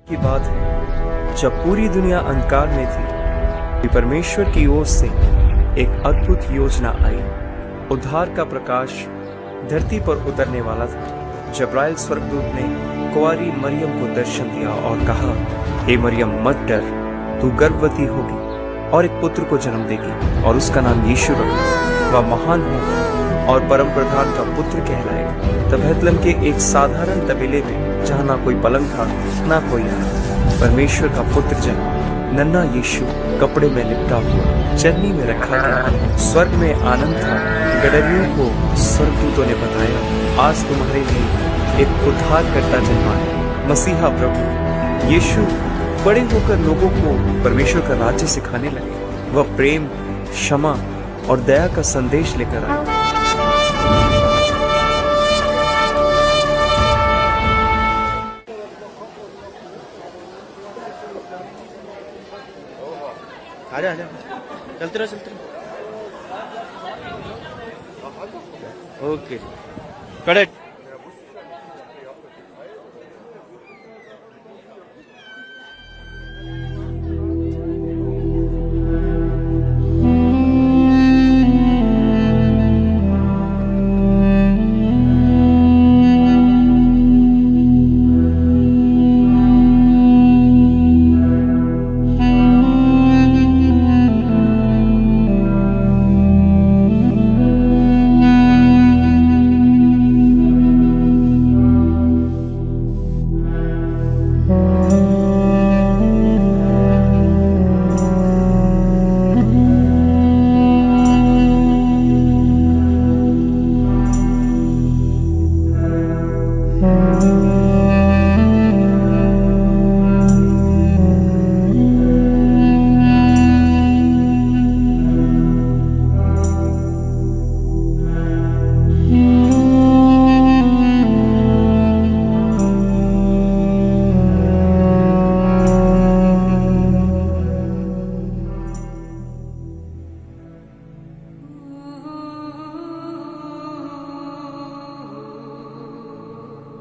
की बात है, जब पूरी दुनिया अंधकार में थी, परमेश्वर की ओर से एक अद्भुत योजना आई। उद्धार का प्रकाश धरती पर उतरने वाला था। जब्राइल स्वर्गदूत ने कुंवारी मरियम को दर्शन दिया और कहा, हे मरियम मत डर, तू गर्भवती होगी और एक पुत्र को जन्म देगी और उसका नाम यीशु रखना। वह महान होगा और परम प्रधान का पुत्र कहलाएगा। तब बैतलहम के एक साधारण तबेले में, जहाँ ना कोई पलंग था ना कोई आया, परमेश्वर का पुत्र जन्मा। नन्हा यीशु कपड़े में लिपटा हुआ चन्नी में रखा गया। स्वर्ग में आनंद था। गडरियों को स्वर्गदूतों ने बताया, आज तुम्हारे लिए एक उद्धारकर्ता जन्मा है, मसीहा प्रभु। यीशु बड़े होकर लोगों को परमेश्वर का राज्य सिखाने लगे। वह प्रेम, क्षमा और दया का संदेश लेकर आए। आजा आजा, चलते रहो ओके करेक्ट।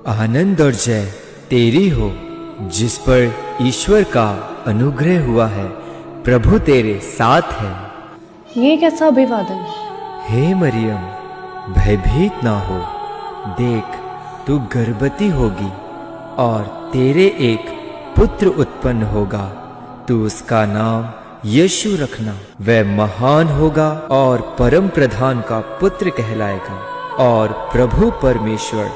आनंद और जय तेरी हो, जिस पर ईश्वर का अनुग्रह हुआ है। प्रभु तेरे साथ है। ये कैसा अभिवादन? हे मरियम, भयभीत ना हो। देख, तू गर्भवती होगी और तेरे एक पुत्र उत्पन्न होगा। तू उसका नाम यीशु रखना। वह महान होगा और परम प्रधान का पुत्र कहलाएगा। और प्रभु परमेश्वर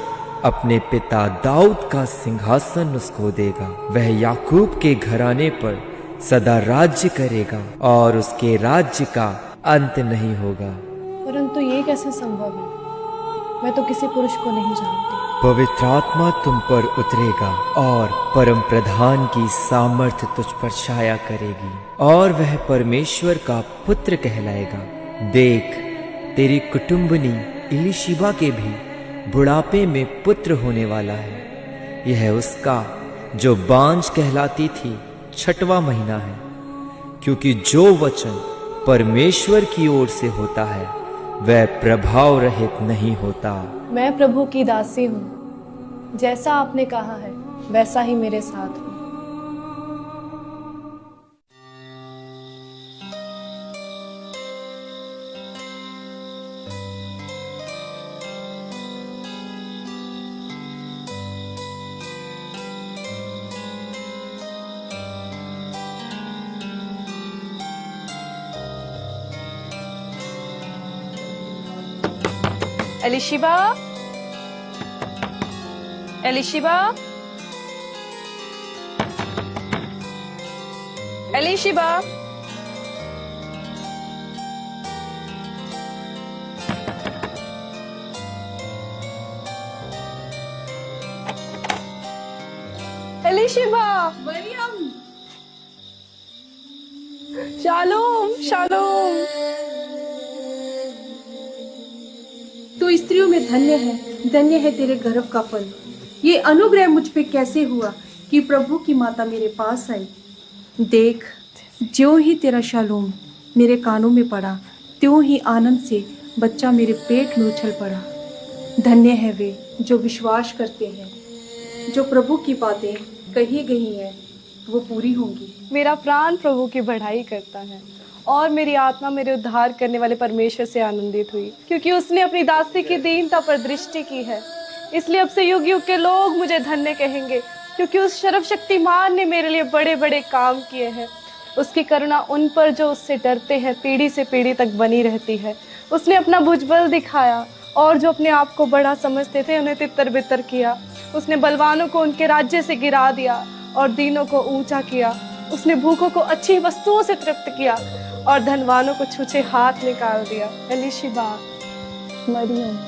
अपने पिता दाऊद का सिंहासन उसको देगा। वह याकूब के घराने पर सदा राज्य करेगा और उसके राज्य का अंत नहीं होगा। परंतु ये कैसे संभव है? मैं तो किसी पुरुष को नहीं जानती। पवित्र आत्मा तुम पर उतरेगा और परम प्रधान की सामर्थ्य तुझ पर छाया करेगी और वह परमेश्वर का पुत्र कहलाएगा। देख, तेरी कुटुंबनी इलीशिबा के भी बुढ़ापे में पुत्र होने वाला है। यह उसका जो बांझ कहलाती थी 6वां महीना है, क्योंकि जो वचन परमेश्वर की ओर से होता है वह प्रभाव रहित नहीं होता। मैं प्रभु की दासी हूँ, जैसा आपने कहा है वैसा ही मेरे साथ हो। Elisheba, Elisheba, Elisheba, Elisheba, Mariam, Shalom, Shalom. तू स्त्रियों में धन्य है तेरे गर्भ का फल। ये अनुग्रह मुझ पे कैसे हुआ कि प्रभु की माता मेरे पास आई। देख, ज्यों ही तेरा शालोम मेरे कानों में पड़ा, त्यों ही आनंद से बच्चा मेरे पेट में उछल पड़ा। धन्य है वे जो विश्वास करते हैं, जो प्रभु की बातें कही गई हैं वो पूरी होंगी। मेरा प्राण प्रभु की बढ़ाई करता है और मेरी आत्मा मेरे उद्धार करने वाले परमेश्वर से आनंदित हुई, क्योंकि उसने अपनी दासी की दीनता पर दृष्टि की है। इसलिए अब से युग युग के लोग मुझे धन्य कहेंगे, क्योंकि उस सर्वशक्तिमान ने मेरे लिए बड़े बड़े काम किए हैं। उसकी करुणा उन पर जो उससे डरते हैं पीढ़ी से पीढ़ी तक बनी रहती है। उसने अपना भुजबल दिखाया और जो अपने आप को बड़ा समझते थे उन्हें तितर बितर किया। उसने बलवानों को उनके राज्य से गिरा दिया और दीनों को ऊंचा किया। उसने भूखों को अच्छी वस्तुओं से तृप्त किया और धनवानों को छूछे हाथ निकाल दिया। एलीशिबा, मरियम।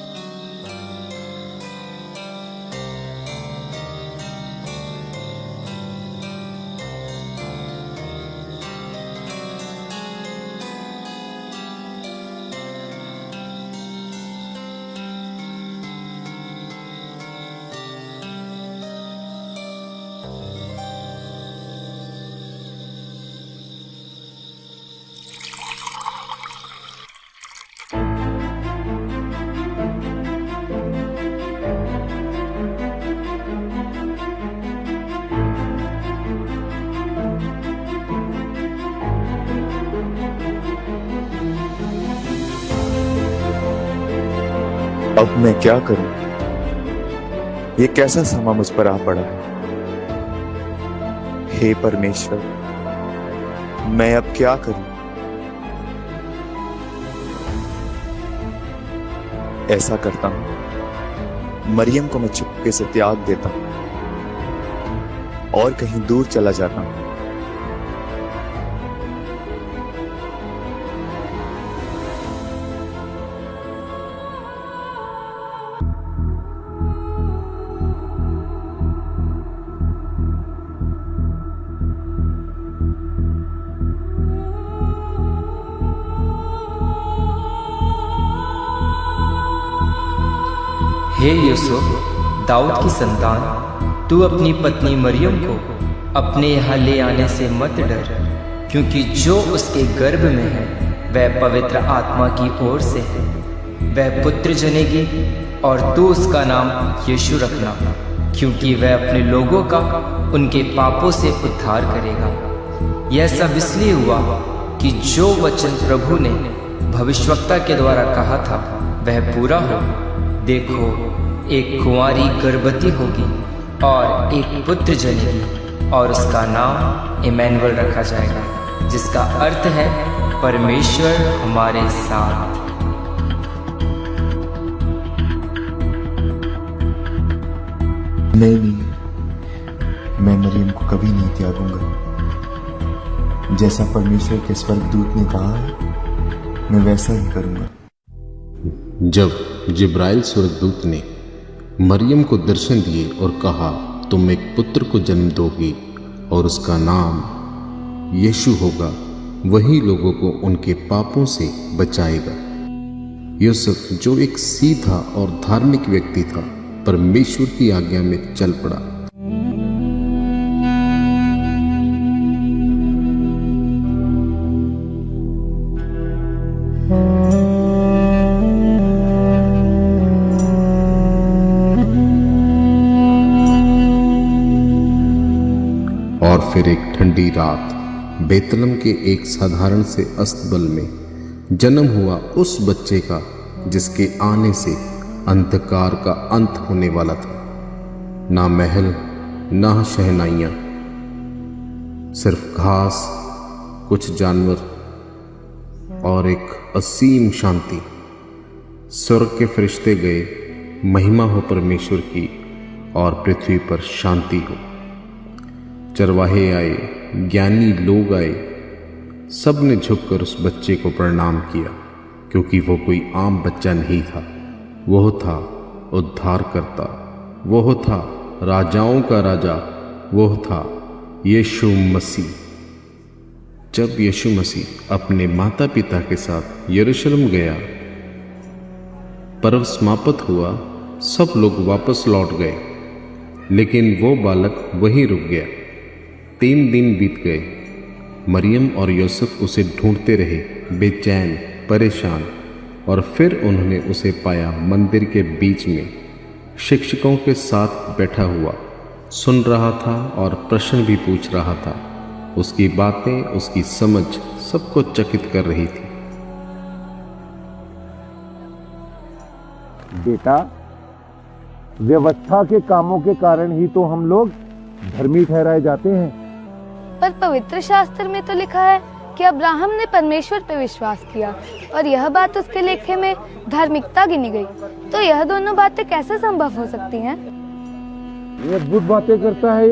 अब मैं क्या करूं? ये कैसा समा मुझ पर आ पड़ा है। हे परमेश्वर, मैं अब क्या करूं? ऐसा करता हूं, मरियम को मैं चुपके से त्याग देता हूं और कहीं दूर चला जाता हूं। हे यूसुफ, दाऊद की संतान, तू अपनी पत्नी मरियम को अपने यहाँ ले आने से मत डर, क्योंकि जो उसके गर्भ में है वह पवित्र आत्मा की ओर से है। वह पुत्र जनेगी और तू उसका नाम यीशु रखना, क्योंकि वह अपने लोगों का उनके पापों से उद्धार करेगा। यह सब इसलिए हुआ कि जो वचन प्रभु ने भविष्यवक्ता के द्वारा कहा था वह पूरा हो। देखो, एक कुंवारी गर्भवती होगी और एक पुत्र जनेगी और उसका नाम इमैनुअल रखा जाएगा, जिसका अर्थ है परमेश्वर हमारे साथ। नहीं, मैं मरियम को कभी नहीं त्यागूंगा। जैसा परमेश्वर के स्वर्गदूत ने कहा है मैं वैसा ही करूंगा। जब जिब्राइल स्वर्गदूत ने मरियम को दर्शन दिए और कहा, तुम एक पुत्र को जन्म दोगी और उसका नाम यीशु होगा, वही लोगों को उनके पापों से बचाएगा। यूसुफ, जो एक सीधा और धार्मिक व्यक्ति था, परमेश्वर की आज्ञा में चल पड़ा। और फिर एक ठंडी रात बेतलम के एक साधारण से अस्तबल में जन्म हुआ उस बच्चे का जिसके आने से अंधकार का अंत होने वाला था। ना महल, ना शहनाइयाँ, सिर्फ घास, कुछ जानवर और एक असीम शांति। स्वर्ग के फरिश्ते गए, महिमा हो परमेश्वर की और पृथ्वी पर शांति हो। चरवाहे आए, ज्ञानी लोग आए, सब ने झुककर उस बच्चे को प्रणाम किया, क्योंकि वो कोई आम बच्चा नहीं था। वह था उद्धारकर्ता, वह था राजाओं का राजा, वह था यीशु मसीह। जब यीशु मसीह अपने माता पिता के साथ यरूशलेम गया, पर्व समाप्त हुआ, सब लोग वापस लौट गए, लेकिन वो बालक वहीं रुक गया। 3 दिन बीत गए। मरियम और यूसुफ उसे ढूंढते रहे, बेचैन, परेशान, और फिर उन्होंने उसे पाया मंदिर के बीच में शिक्षकों के साथ बैठा हुआ। सुन रहा था और प्रश्न भी पूछ रहा था। उसकी बातें, उसकी समझ सबको चकित कर रही थी। बेटा, व्यवस्था के कामों के कारण ही तो हम लोग धर्मी ठहराए जाते हैं। पर पवित्र शास्त्र में तो लिखा है कि अब्राहम ने परमेश्वर पर विश्वास किया और यह बात उसके लेखे में धार्मिकता गिनी गई। तो यह दोनों बातें कैसे संभव हो सकती हैं? ये अद्भुत बातें करता है।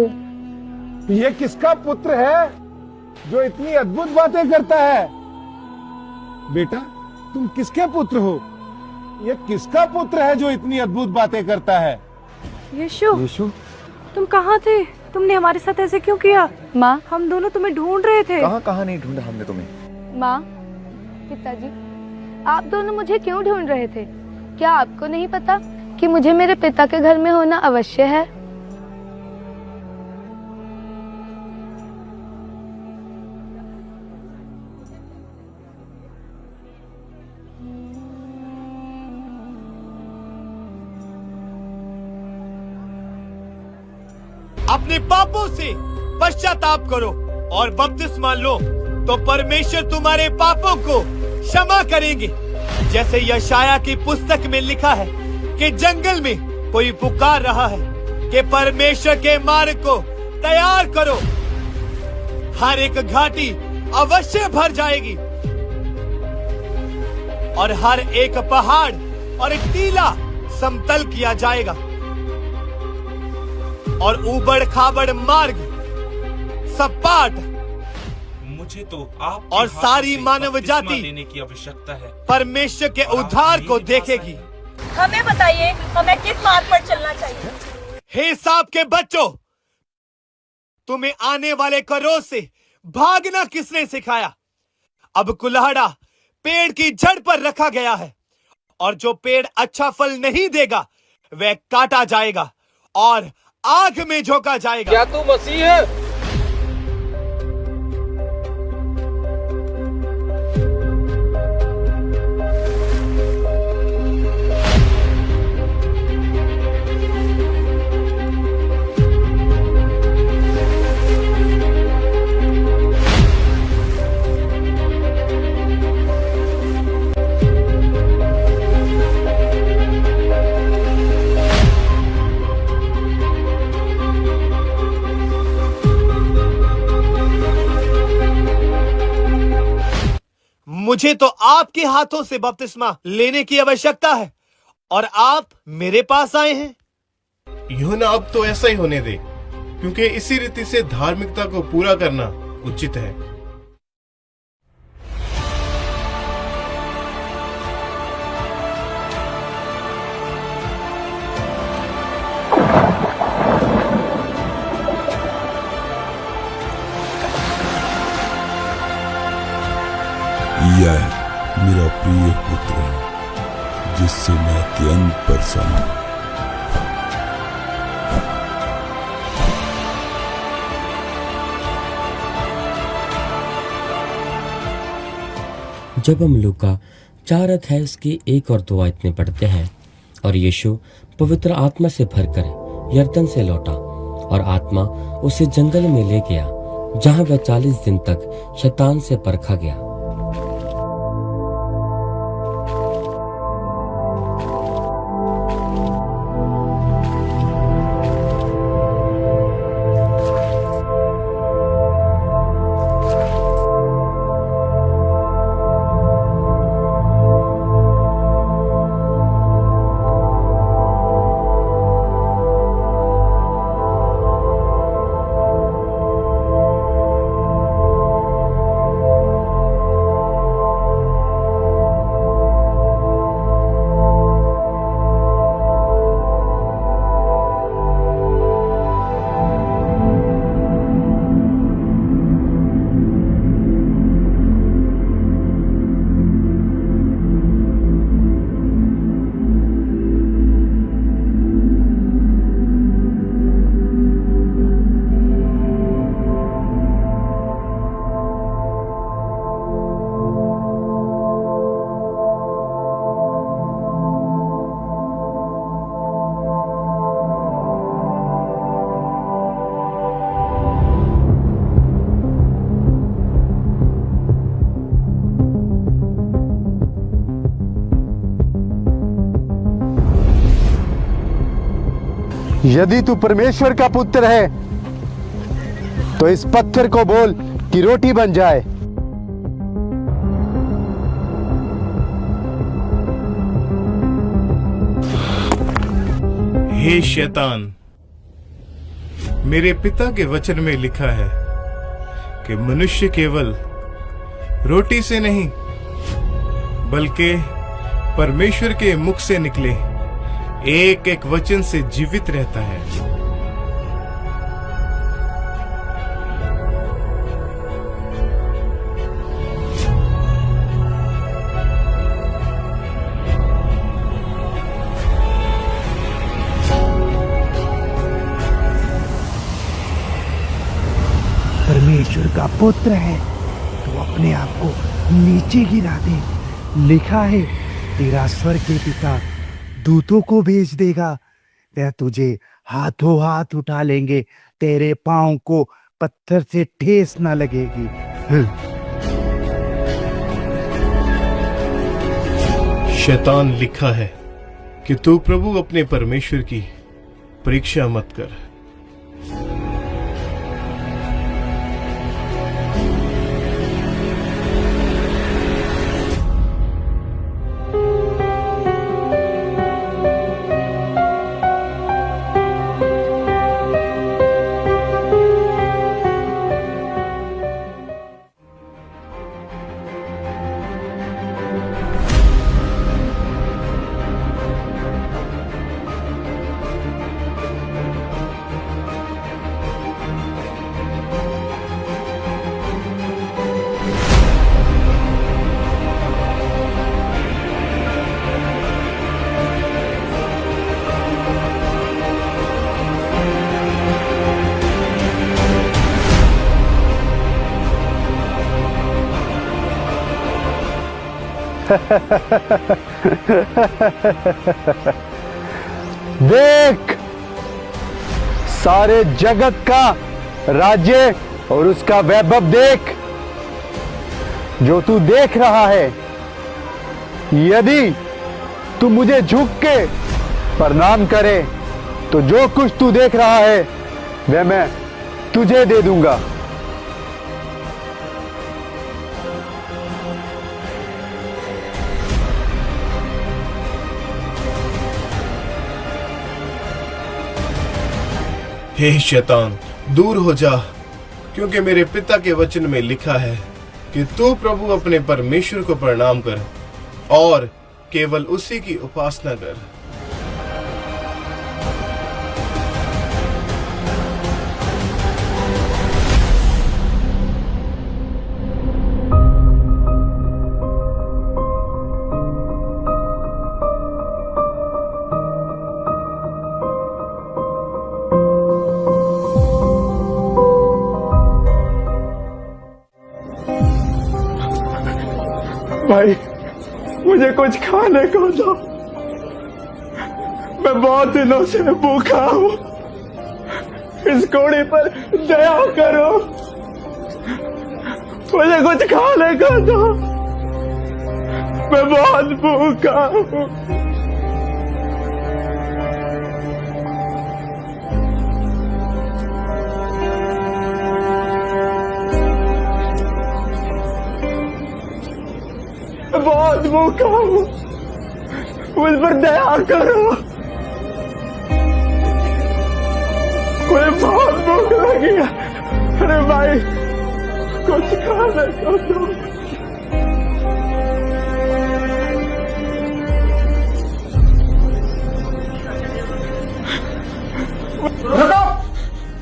ये किसका पुत्र है जो इतनी अद्भुत बातें करता है? बेटा, तुम किसके पुत्र हो? ये किसका पुत्र है जो इतनी अद्भुत बातें करता है? यीशु, तुम कहाँ थे? तुमने हमारे साथ ऐसे क्यों किया? माँ, हम दोनों तुम्हें ढूंढ रहे थे। कहाँ नहीं ढूंढा हमने तुम्हें। माँ, पिताजी, आप दोनों मुझे क्यों ढूंढ रहे थे? क्या आपको नहीं पता कि मुझे मेरे पिता के घर में होना अवश्य है? अपने पापों से पश्चाताप करो और बपतिस्मा लो तो परमेश्वर तुम्हारे पापों को क्षमा करेंगे। जैसे यशाया की पुस्तक में लिखा है कि जंगल में कोई पुकार रहा है कि परमेश्वर के मार्ग को तैयार करो। हर एक घाटी अवश्य भर जाएगी और हर एक पहाड़ और एक टीला समतल किया जाएगा और ऊबड़ खाबड़ मार्ग सपाट। मुझे तो आप और सारी मानव जाति लेने की आवश्यकता है। परमेश्वर के उद्धार को देखेगी। हमें बताइए, हमें किस मार्ग पर चलना चाहिए? हे सांप के बच्चों, तुम्हें आने वाले क्रोध से भागना किसने सिखाया? अब कुल्हाड़ा पेड़ की जड़ पर रखा गया है और जो पेड़ अच्छा फल नहीं देगा वह काटा जाएगा और आग में झोंका जाएगा। क्या तू मसीह है? मुझे तो आपके हाथों से बपतिस्मा लेने की आवश्यकता है और आप मेरे पास आए हैं। यूहन्ना, अब तो ऐसा ही होने दे, क्योंकि इसी रीति से धार्मिकता को पूरा करना उचित है। यह मेरा प्रिय पुत्र है जिससे मैं अत्यंत प्रसन्न हूं। जब हम लूका 4 अध्याय उसकी 1 और 2 आयत में पढ़ते हैं, और यीशु पवित्र आत्मा से भरकर यरदन से लौटा और आत्मा उसे जंगल में ले गया, जहां वह 40 दिन तक शैतान से परखा गया। यदि तू परमेश्वर का पुत्र है तो इस पत्थर को बोल कि रोटी बन जाए। हे शैतान, मेरे पिता के वचन में लिखा है कि मनुष्य केवल रोटी से नहीं बल्कि परमेश्वर के मुख से निकले एक एक वचन से जीवित रहता है। परमेश्वर का पुत्र है तो अपने आप को नीचे गिरा दे। लिखा है तेरा स्वर्ग के पिता दूतों को भेज देगा, वह तुझे हाथों हाथ उठा लेंगे, तेरे पांव को पत्थर से ठेस न लगेगी। शैतान, लिखा है कि तू प्रभु अपने परमेश्वर की परीक्षा मत कर। देख, सारे जगत का राज्य और उसका वैभव देख जो तू देख रहा है। यदि तू मुझे झुक के प्रणाम करे तो जो कुछ तू देख रहा है वह मैं तुझे दे दूंगा। हे शैतान, दूर हो जा, क्योंकि मेरे पिता के वचन में लिखा है कि तू प्रभु अपने परमेश्वर को प्रणाम कर और केवल उसी की उपासना कर। भाई, मुझे कुछ खाने को दो, मैं बहुत दिनों से भूखा हूँ। इस घोड़े पर दया करो, मुझे कुछ खाने को दो, मैं बहुत भूखा हूँ। बहुत भूखा हूँ, मुझ पर दया करो, मुझे बहुत भूख लगी है। अरे भाई, कुछ खाने को दो।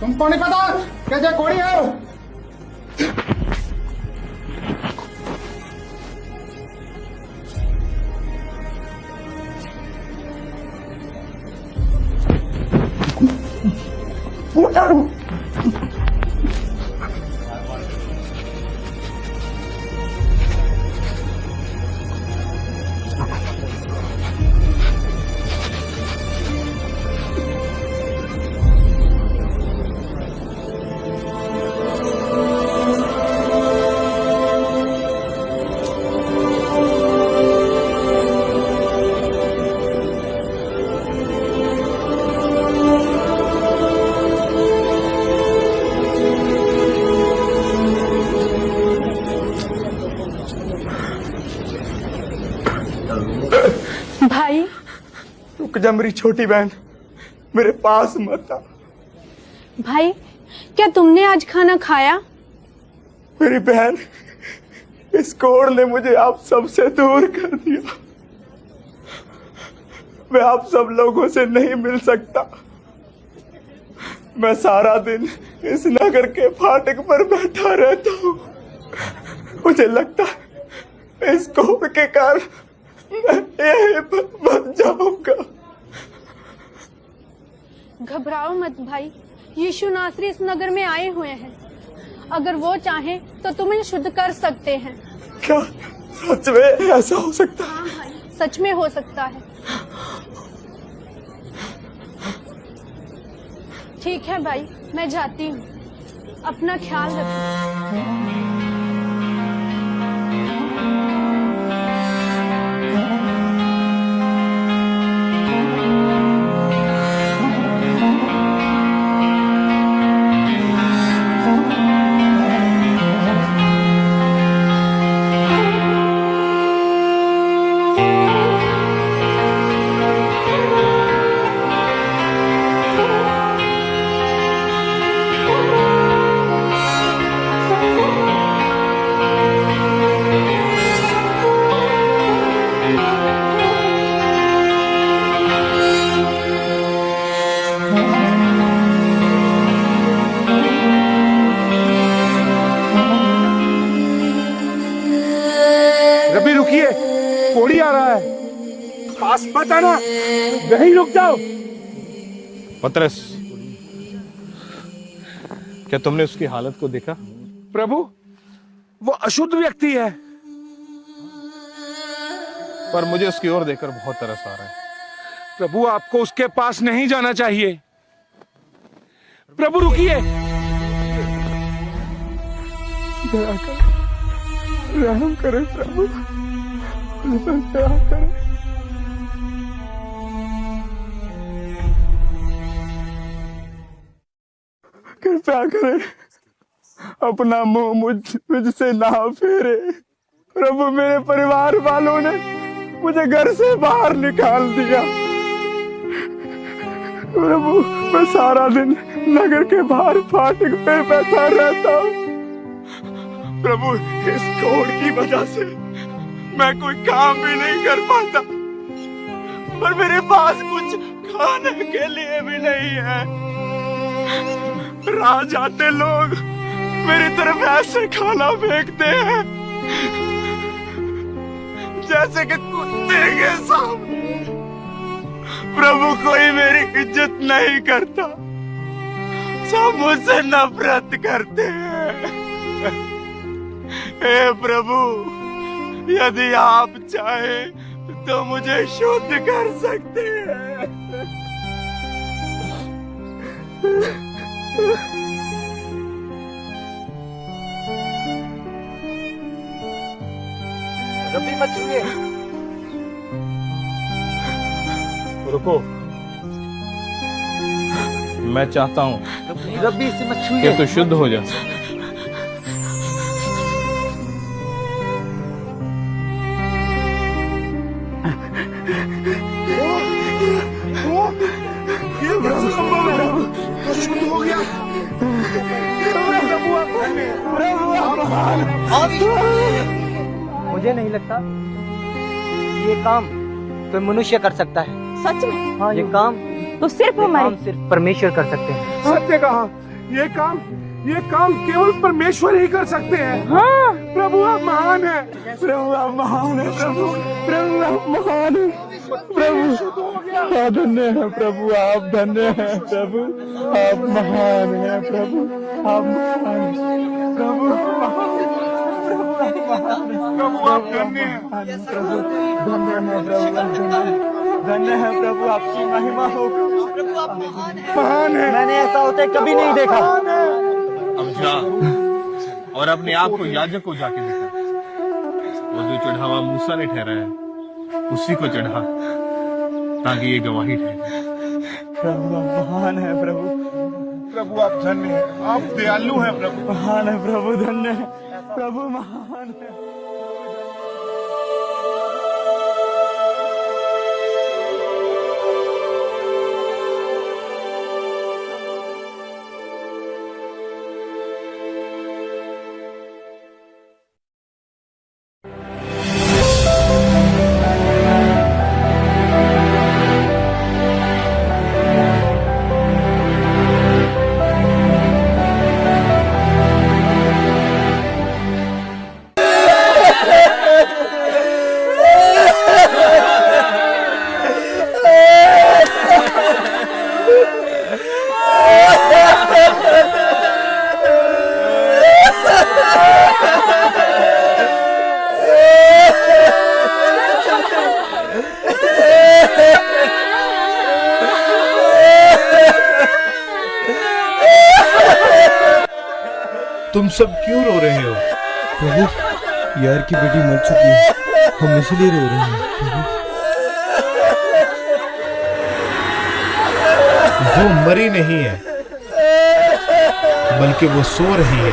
तुम कौन पता कैसे कोड़ी हो? भाई रुक जा मेरी छोटी बहन, मेरे पास मत आ। भाई क्या तुमने आज खाना खाया? मेरी बहन, इस कोढ़ ने मुझे आप सबसे दूर कर दिया। मैं आप सब लोगों से नहीं मिल सकता। मैं सारा दिन इस नगर के फाटक पर बैठा रहता हूँ। मुझे लगता है इस कोढ़ के कारण मैं यहीं पर मर जाऊंगा। घबराओ मत भाई, यीशु नासरी इस नगर में आए हुए हैं। अगर वो चाहें तो तुम्हें शुद्ध कर सकते हैं। क्या सच में ऐसा हो सकता है? हाँ भाई, सच में हो सकता है। ठीक है भाई, मैं जाती हूँ। अपना ख्याल रखो। रबी रुकिए, कोड़ी आ रहा है, पास मत आना, यहीं रुक जाओ। पतरस, क्या तुमने उसकी हालत को देखा? प्रभु, वो अशुद्ध व्यक्ति है। पर मुझे उसकी ओर देखकर बहुत तरस आ रहा है। प्रभु, आपको उसके पास नहीं जाना चाहिए। प्रभु रुकिए, दया करें, रहम करें प्रभु, दया करें। कृपया करें, अपना मुंह मुझसे ना फेरे। प्रभु, मेरे परिवार वालों ने मुझे घर से बाहर निकाल दिया। प्रभु, मैं सारा दिन नगर के बाहर फाटक पे बैठा रहता हूँ। प्रभु, इस कोढ़ की वजह से मैं कोई काम भी नहीं कर पाता, पर मेरे पास कुछ खाने के लिए भी नहीं है। राह जाते लोग मेरी तरफ ऐसे खाना फेंकते हैं जैसे कि कुत्ते के सामने। प्रभु, कोई मेरी इज्जत नहीं करता, सब मुझसे नफरत करते हैं। हे प्रभु, यदि आप चाहें तो मुझे शुद्ध कर सकते हैं। रब्बी मत छूइए। रुको, मैं चाहता हूँ रब्बी से मत छूइए कि तू शुद्ध हो जा। शुद्ध हो गया। मुझे नहीं लगता ये काम कोई मनुष्य कर सकता है। सच में? हाँ, ये काम तो सिर्फ हमारे सिर्फ परमेश्वर कर सकते हैं। सत्य कहा, ये काम केवल परमेश्वर ही कर सकते हैं। हाँ। प्रभु, आप महान है। प्रभु, आप महान है। प्रभु, आप महान है। प्रभु, आप धन्य है। प्रभु, आप धन्य है। प्रभु, आप महान है। प्रभु, आप महान है। प्रभु, प्रभु, आप धन्य है। प्रभु, धन्य है। धन्य है प्रभु, आपकी महिमा हो। महान है। मैंने ऐसा होते कभी नहीं देखा। अब जा और अपने आप को याजक को जाके दिखा। वो जो चढ़ावा मूसा ने ठहराया उसी को चढ़ा, ताकि ये गवाही ठहरे। प्रभु, आप महान है। प्रभु, आप धन्य है। आप दयालु हैं प्रभु। महान है प्रभु, धन्य है प्रभु, महान है। तुम सब क्यों रो रहे हो? प्रभु, यार की बेटी मर चुकी है, हम इसलिए रो रहे हैं प्रभु। वो मरी नहीं है, बल्कि वो सो रही है।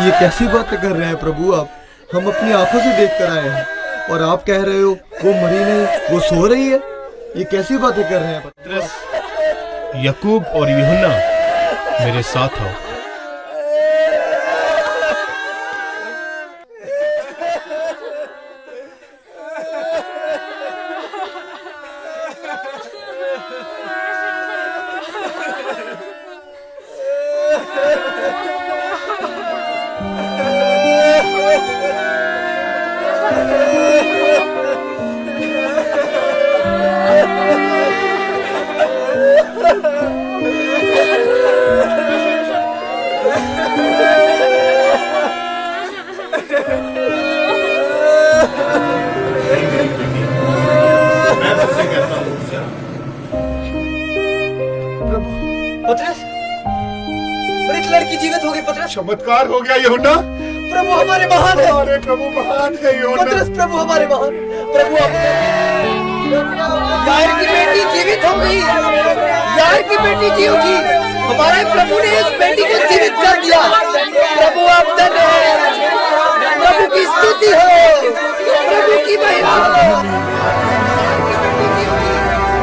ये कैसी बातें कर रहे हैं प्रभु आप? हम अपनी आंखों से देख कर आए हैं और आप कह रहे हो वो मरी नहीं, वो सो रही है। ये कैसी बातें कर रहे हैं? पतरस, याकूब और यूहन्ना, मेरे साथ आओ। पतरस, एक लड़की जीवित हो गई। पतरस, चमत्कार हो गया यूहन्ना। प्रभु हमारे महान है। अरे प्रभु महान है यूहन्ना। पतरस, प्रभु हमारे महान। प्रभु यार की बेटी जीवित हो गई। यार की बेटी जी उठी। हमारे प्रभु ने इस बेटी को जीवित कर दिया। प्रभु आप धन्य हैं। प्रभु की स्तुति हो, प्रभु की महिमा हो।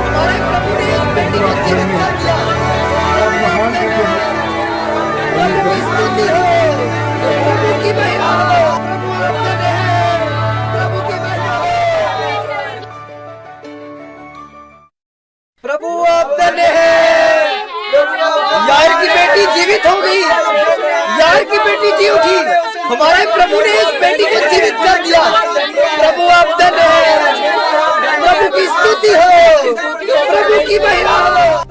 हमारे प्रभु ने इस बेटी को जीवित कर दिया। प्रभु की स्तुति हो, प्रभु की महिमा हो। प्रभु की महिमा हो। प्रभु आप धन्य हैं। यार की बेटी जीवित हो गई। यार की बेटी जी उठी। हमारे प्रभु ने इस बेटी को जीवित कर दिया। प्रभु आप धन्य हैं। प्रभु की स्तुति हो, प्रभु की महिमा हो।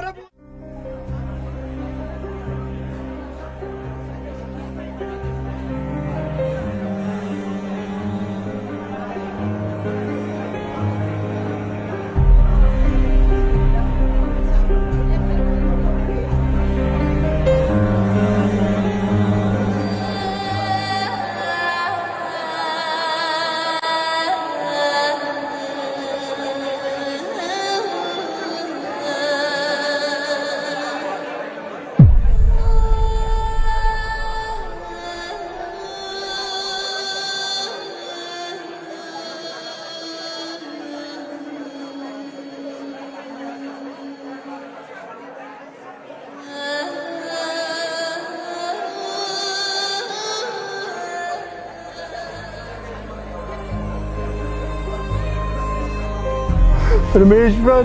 परमेश्वर,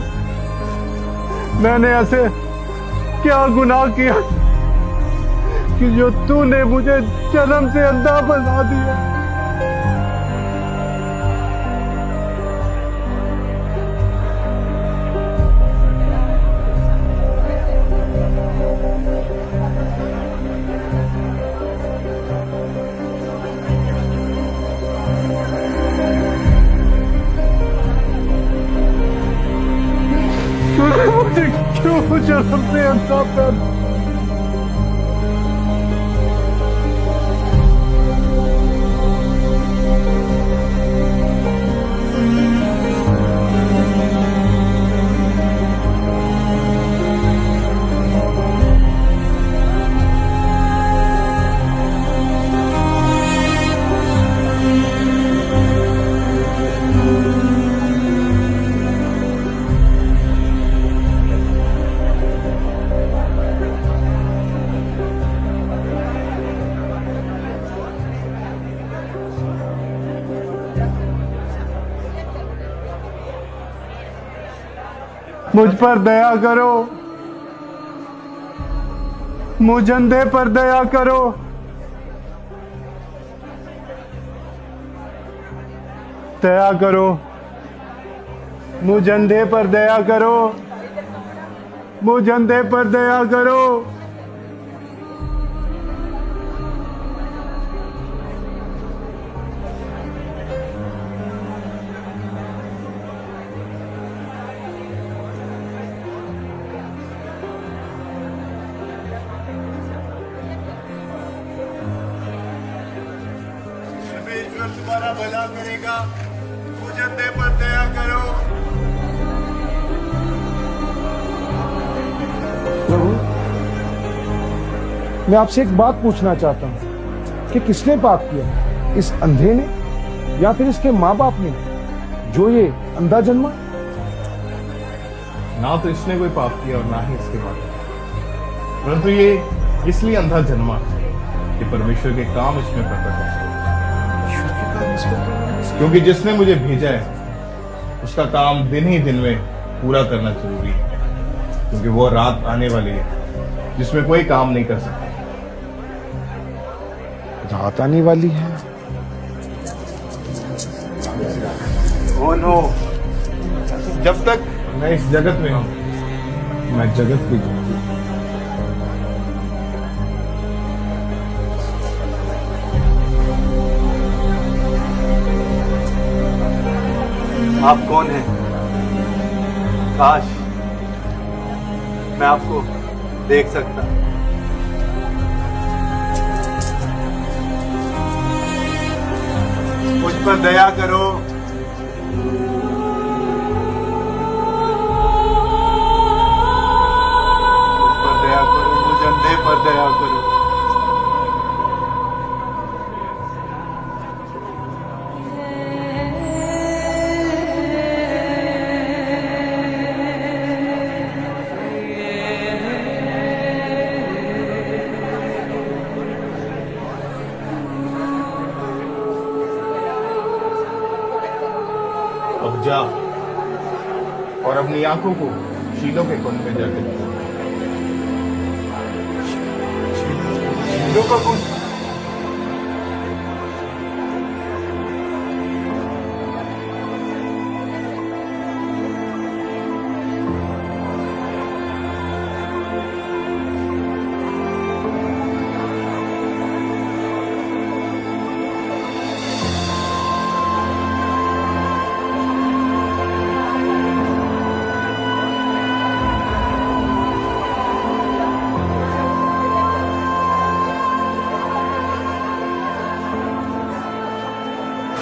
मैंने ऐसे क्या गुनाह किया कि जो तूने मुझे जन्म से अंधा बना दिया। मुझे क्यों जन्म से अंधा कर? मुझ पर दया करो, मुझ अंधे पर दया करो। दया करो, मुझ अंधे पर दया करो, मुझ अंधे पर दया करो। परमेश्वर तुम्हारा भला करेगा। मुझे अंधे पर दया करो। प्रभु, मैं आपसे एक बात पूछना चाहता हूं कि किसने पाप किया, इस अंधे ने या फिर इसके माँ बाप ने, जो ये अंधा जन्मा? ना तो इसने कोई पाप किया और ना ही इसके माता, परंतु ये इसलिए अंधा जन्मा कि परमेश्वर के काम इसमें प्रकट हो। क्योंकि जिसने मुझे भेजा है उसका काम दिन ही दिन में पूरा करना जरूरी है, क्योंकि वो रात आने वाली है जिसमें कोई काम नहीं कर सकता। रात आने वाली है। ओ नो, जब तक मैं इस जगत में हूं मैं जगत की ज्योति हूं। आप कौन हैं? काश मैं आपको देख सकता। मुझ पर दया करो। मुझ पर दया करो, मुझ अंधे पर दया करो। अब जा और अपनी आंखों को शीलो के कुंड में जाके दिखा। शीलो का कुंड?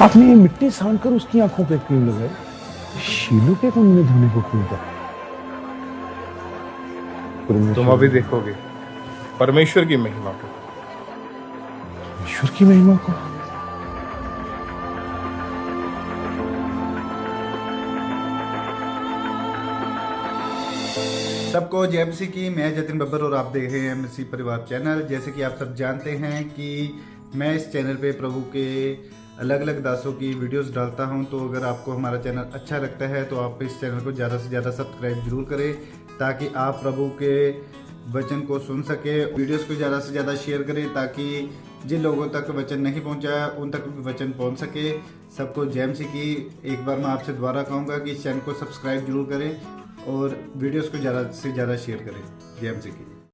आपने ये मिट्टी सान कर उसकी आंखों पे क्यों लगाई? शीलो के कुंड में धोने को क्यों था? तुम अभी देखोगे परमेश्वर की महिमा को। ईश्वर की महिमा को? सबको जय मसीह की। मैं जतिन बब्बर और आप देख रहे हैं मसीह परिवार चैनल। जैसे कि आप सब जानते हैं कि मैं इस चैनल पे प्रभु के अलग अलग दासों की वीडियोस डालता हूं, तो अगर आपको हमारा चैनल अच्छा लगता है तो आप इस चैनल को ज़्यादा से ज़्यादा सब्सक्राइब जरूर करें, ताकि आप प्रभु के वचन को सुन सके। वीडियोस को ज़्यादा से ज़्यादा शेयर करें ताकि जिन लोगों तक वचन नहीं पहुंचा उन तक भी वचन पहुंच सके। सबको जय मसीह की। एक बार मैं आपसे दोबारा कहूँगा कि इस चैनल को सब्सक्राइब जरूर करें और वीडियोस को ज़्यादा से ज़्यादा शेयर करें। जय मसीह की।